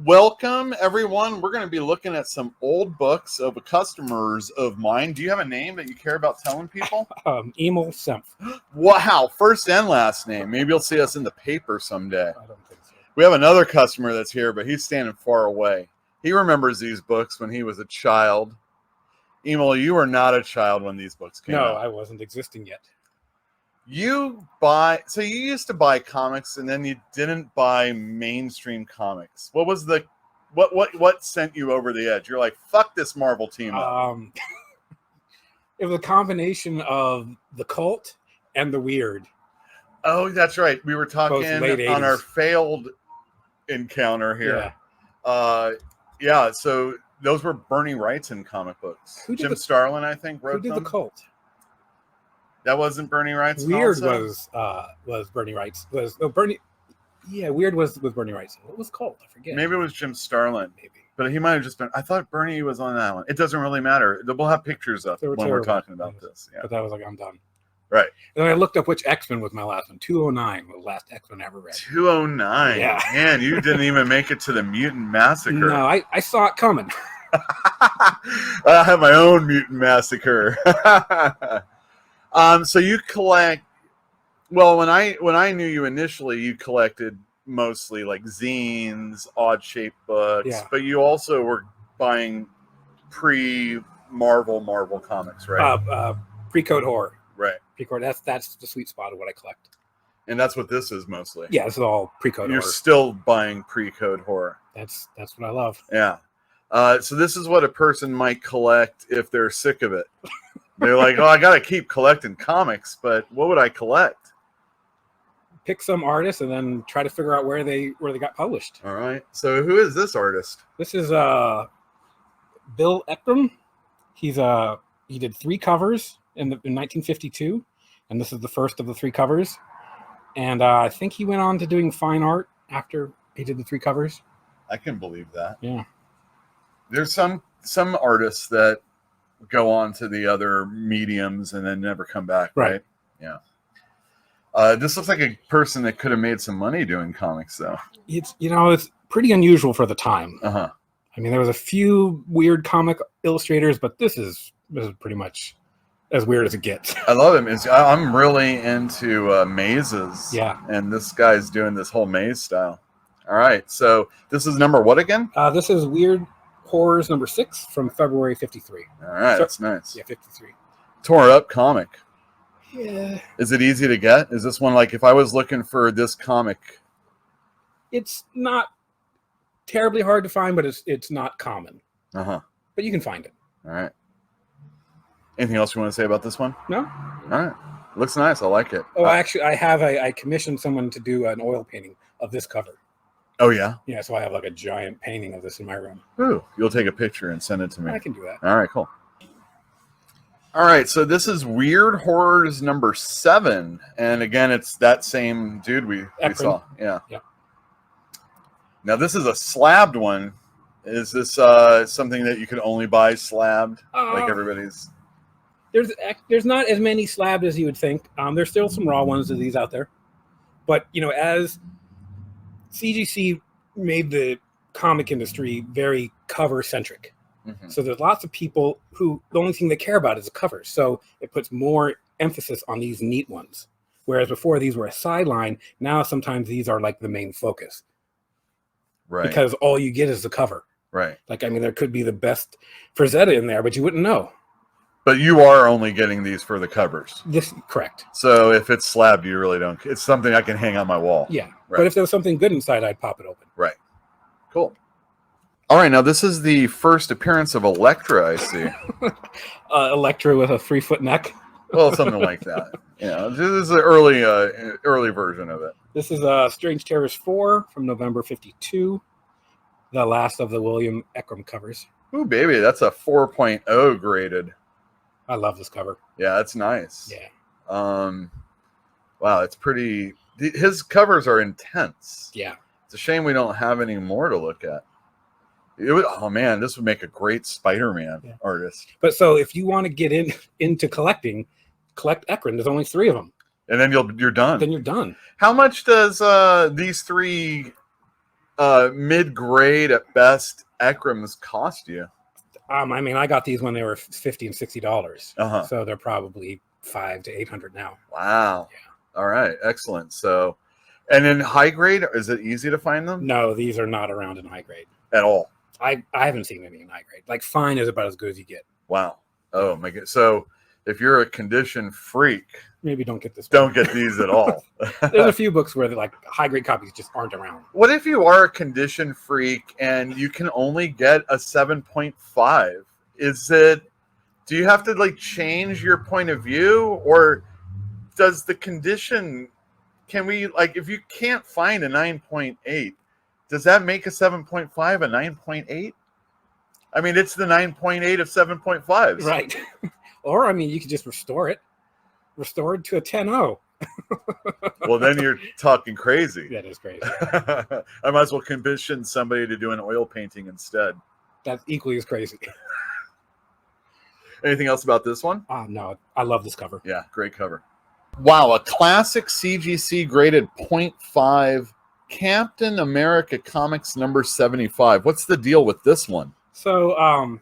Welcome, everyone. We're going to be looking at some old books of customers of mine. Do you have a name that you care about telling people? Emil Semp. Wow, first and last name. Maybe you'll see us in the paper someday. I don't think so. We have another customer that's here, but he's standing far away. He remembers these books when he was a child. Emil, you were not a child when these books came out. No, I wasn't existing yet. You used to buy comics and then you didn't buy mainstream comics. What was what sent you over the edge? You're like, fuck this Marvel team up. It was a combination of the cult and the weird. Oh, that's right. We were talking on our 80s. failed encounter here. Yeah, so those were Bernie Wrightson comic books. Jim Starlin, I think, wrote them. Who did the cult? That wasn't Bernie Wrightson. Weird also? was Bernie Wrightson. Bernie. Yeah, Weird was Bernie Wrightson. What was cult? I forget. Maybe it was Jim Starlin. Maybe. But he might have just been. I thought Bernie was on that one. It doesn't really matter. We'll have pictures up when we're talking about this. Yeah. But that was like, I'm done. Right. And then I looked up which X-Men was my last one. 209 was the last X-Men I ever read. 209. Yeah. Man, you didn't even make it to the Mutant Massacre. No, I saw it coming. I have my own Mutant Massacre. So you collect. Well, when I knew you initially, you collected mostly like zines, odd-shaped books, but you also were buying pre-Marvel comics, right? Pre-code horror. Right. Pre-code. That's the sweet spot of what I collect. And that's what this is mostly. Yeah, this is all pre-code You're horror. still buying pre-code horror. That's what I love. Yeah. So this is what a person might collect if they're sick of it. They're like, oh, I got to keep collecting comics, but what would I collect? Pick some artist and then try to figure out where they got published. All right. So who is this artist? This is Bill Eckram. He did 3 covers in 1952, and this is the first of the 3 covers. And I think he went on to doing fine art after he did the 3 covers. I can believe that. Yeah. There's some artists that go on to the other mediums and then never come back, right? Yeah. This looks like a person that could have made some money doing comics, though. It's pretty unusual for the time. Uh-huh. I mean, there was a few weird comic illustrators, but this is pretty much as weird as it gets. I love him. I'm really into mazes. Yeah. And this guy's doing this whole maze style. All right. So this is number what again? This is Weird Horrors number 6 from February 53. All right. That's nice. Yeah, 53. Tore up comic. Yeah. Is it easy to get? Is this one like if I was looking for this comic? It's not terribly hard to find, but it's not common. Uh-huh. But you can find it. All right. Anything else you want to say about this one? No. All right. Looks nice. I like it. Oh, actually, I commissioned someone to do an oil painting of this cover. Oh, yeah? Yeah, so I have like a giant painting of this in my room. Ooh, you'll take a picture and send it to me. I can do that. All right, cool. All right, so this is Weird Horrors number 7. And again, it's that same dude we saw. Yeah. Now, this is a slabbed one. Is this something that you can only buy slabbed? Like everybody's... There's not as many slabbed as you would think. There's still some raw ones of these out there. But, as CGC made the comic industry very cover-centric. Mm-hmm. So there's lots of people who the only thing they care about is the covers. So it puts more emphasis on these neat ones. Whereas before these were a sideline, now sometimes these are like the main focus. Right. Because all you get is the cover. Right. Like, I mean, there could be the best Frazetta in there, but you wouldn't know. But you are only getting these for the covers. Correct. So if it's slabbed, you really don't. It's something I can hang on my wall. Yeah. Right. But if there was something good inside, I'd pop it open. Right. Cool. All right. Now, this is the first appearance of Elektra, I see. Elektra with a 3-foot neck. Well, something like that. Yeah. This is an early version of it. This is Strange Terrors 4 from November 52. The last of the William Eckram covers. Ooh, baby. That's a 4.0 graded. I love this cover. Yeah, that's nice. Yeah. Wow, it's pretty. His covers are intense. Yeah. It's a shame we don't have any more to look at. Oh man, this would make a great Spider-Man artist. But so if you want to get into collecting, collect Eckram. There's only 3 of them. And then you're done. Then you're done. How much does these 3 mid-grade at best Ekrams cost you? I mean, I got these when they were $50 and $60, So they're probably $500 to $800 now. Wow. Yeah. All right. Excellent. So, and in high grade, is it easy to find them? No, these are not around in high grade at all. I haven't seen any in high grade. Like fine is about as good as you get. Wow. Oh my God. So if you're a condition freak, maybe don't get this. Don't get these at all. There's a few books where like high grade copies just aren't around. What if you are a condition freak and you can only get a 7.5? Do you have to like change your point of view, or does the condition, can we, like, if you can't find a 9.8, does that make a 7.5 a 9.8? I mean, it's the 9.8 of 7.5s. Right. Or, I mean, you could just restore it to a 10.0. Well, then you're talking crazy. That is crazy. I might as well commission somebody to do an oil painting instead. That's equally as crazy. Anything else about this one? No, I love this cover. Yeah, great cover. Wow, a classic CGC graded 0.5 Captain America Comics number 75. What's the deal with this one? So,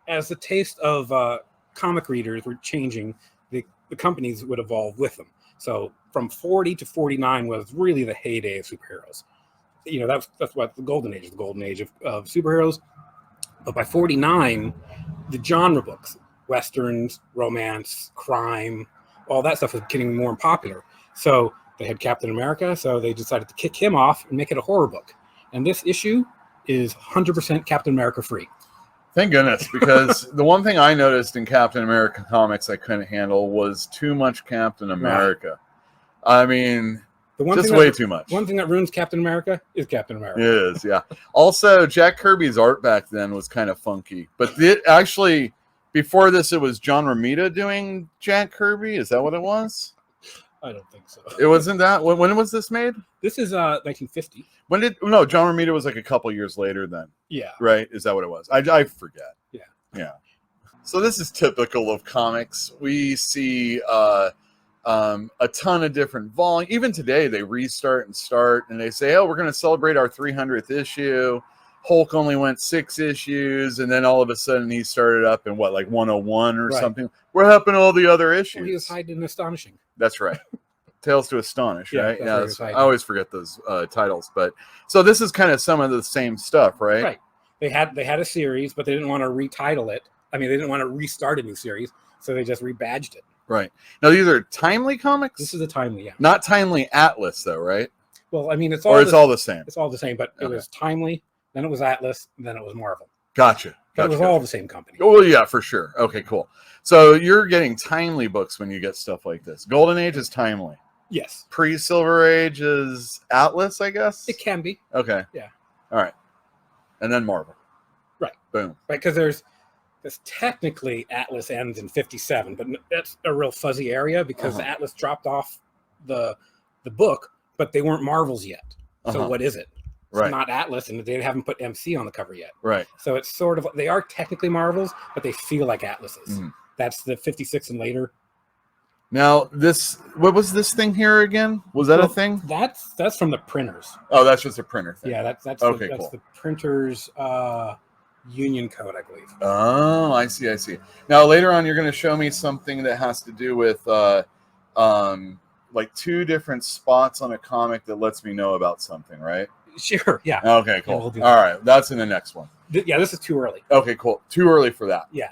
as the taste of comic readers were changing, the companies would evolve with them. So from 40 to 49 was really the heyday of superheroes. You know, that's what the golden age of superheroes. But by 49, the genre books, westerns, romance, crime, all that stuff was getting more popular. So they had Captain America, so they decided to kick him off and make it a horror book. And this issue is 100% Captain America free. Thank goodness, because the one thing I noticed in Captain America comics I couldn't handle was too much Captain America. Right. I mean, just way too much. One thing that ruins Captain America is Captain America. It is, yeah. Also, Jack Kirby's art back then was kind of funky. But actually, before this, it was John Romita doing Jack Kirby. Is that what it was? I don't think so. It wasn't that? When was this made? This is 1950. No, John Romita was like a couple years later then. Yeah. Right? Is that what it was? I forget. Yeah. Yeah. So this is typical of comics. We see a ton of different volumes. Even today, they restart and start, and they say, oh, we're going to celebrate our 300th issue. Hulk only went 6 issues, and then all of a sudden he started up in what, like 101 or something? What happened to all the other issues? Well, he was hiding in Astonishing. That's right. Tales to Astonish, right? Yeah, I always forget those titles. But so this is kind of some of the same stuff, right? Right. They had a series, but they didn't want to retitle it. I mean, they didn't want to restart a new series, so they just rebadged it. Right. Now, these are Timely comics? This is a Timely, yeah. Not Timely Atlas, though, right? Well, I mean, it's all the same. It's all the same, but it was Timely, then it was Atlas, and then it was Marvel. Gotcha. It was all the same company. Oh, yeah, for sure. Okay, cool. So you're getting Timely books when you get stuff like this. Golden Age is Timely. Yes. Pre-Silver Age is Atlas, I guess? It can be. Okay. Yeah. All right. And then Marvel. Right. Boom. Right, because there's technically Atlas ends in 57, but that's a real fuzzy area because Atlas dropped off the book, but they weren't Marvels yet. So what is it? It's not Atlas, and they haven't put MC on the cover yet. Right. So it's sort of, they are technically Marvels, but they feel like Atlases. That's the 56 and later. Now, what was this thing here again? Was that a thing? That's from the printers. Oh, that's just a printer thing. Yeah, that's cool. The printers union code, I believe. Oh, I see. Now, later on, you're going to show me something that has to do with like 2 different spots on a comic that lets me know about something, right? Sure, yeah. Okay, cool. Yeah, we'll do All right, that's in the next one. Yeah, this is too early. Okay, cool. Too early for that. Yeah.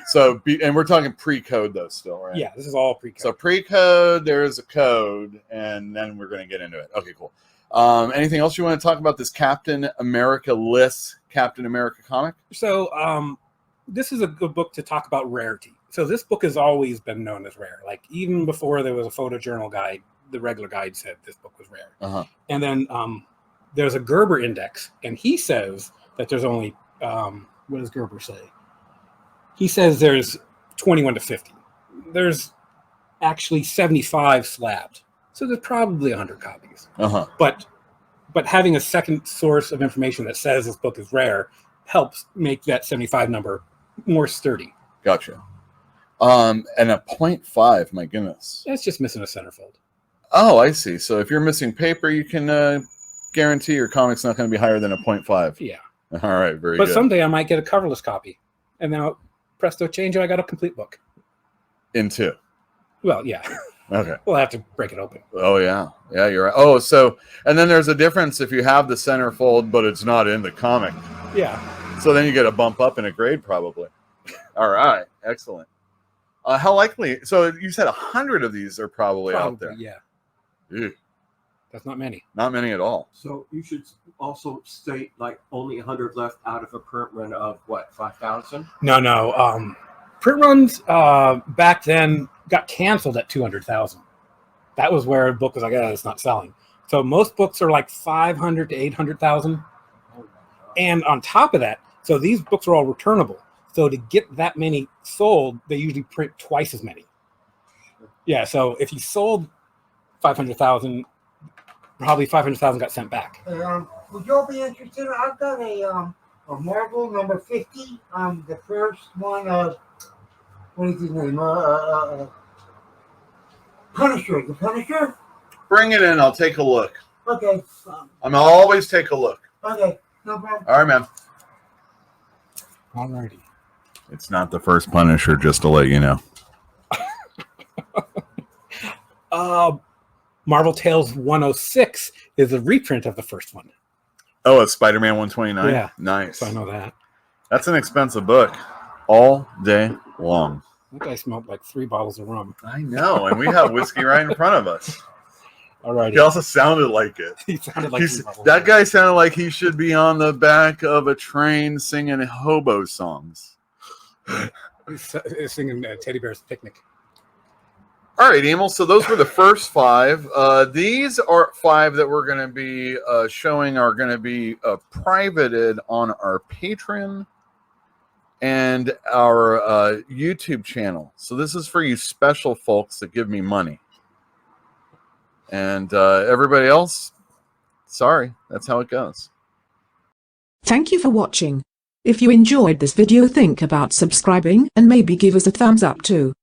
So, and we're talking pre-code though still, right? Yeah, this is all pre-code. So pre-code, there is a code, and then we're going to get into it. Okay, cool. Anything else you want to talk about this Captain America list, Captain America comic? So this is a good book to talk about rarity. So this book has always been known as rare. Like even before there was a photojournal guide, the regular guide said this book was rare. And then there's a Gerber index, and he says that there's only, what does Gerber say? He says there's 21 to 50. There's actually 75 slabbed. So there's probably 100 copies. But having a second source of information that says this book is rare helps make that 75 number more sturdy. Gotcha. And a 0.5, my goodness. It's just missing a centerfold. Oh, I see. So if you're missing paper, you can guarantee your comic's not going to be higher than a 0.5. Yeah. All right, very but good. Someday I might get a coverless copy, and now presto change, I got a complete book. In 2. Well, yeah. Okay. We'll have to break it open. Oh yeah, yeah, you're right. Oh, so and then there's a difference if you have the centerfold, but it's not in the comic. Yeah. So then you get a bump up in a grade, probably. All right, excellent. How likely? So you said 100 of these are probably out there. Yeah. Ew. That's not many. Not many at all. So you should also state like only 100 left out of a print run of what, 5,000? No. Print runs back then got canceled at 200,000. That was where a book was like, it's not selling. So most books are like 500 to 800,000. And on top of that, so these books are all returnable. So to get that many sold, they usually print twice as many. Yeah, so if you sold 500,000, probably 500,000 got sent back. Would y'all be interested? I've got a Marvel number 50. The first one of what is his name? Punisher. The Punisher. Bring it in. I'll take a look. Okay. I'm always take a look. Okay. No problem. All right, man. Alrighty. It's not the first Punisher, just to let you know. Marvel Tales 106 is a reprint of the first one. Oh, it's Spider-Man 129? Yeah. Nice. So I know that. That's an expensive book. All day long. That guy smelled like 3 bottles of rum. I know, and we have whiskey right in front of us. Alrighty. He also sounded like it. He sounded like That guy sounded like he should be on the back of a train singing hobo songs. He's singing Teddy Bear's Picnic. All right, Emil. So those were the first 5. These are 5 that we're going to be showing are going to be privated on our Patreon and our YouTube channel. So this is for you special folks that give me money. And everybody else, sorry, that's how it goes. Thank you for watching. If you enjoyed this video, think about subscribing and maybe give us a thumbs up too.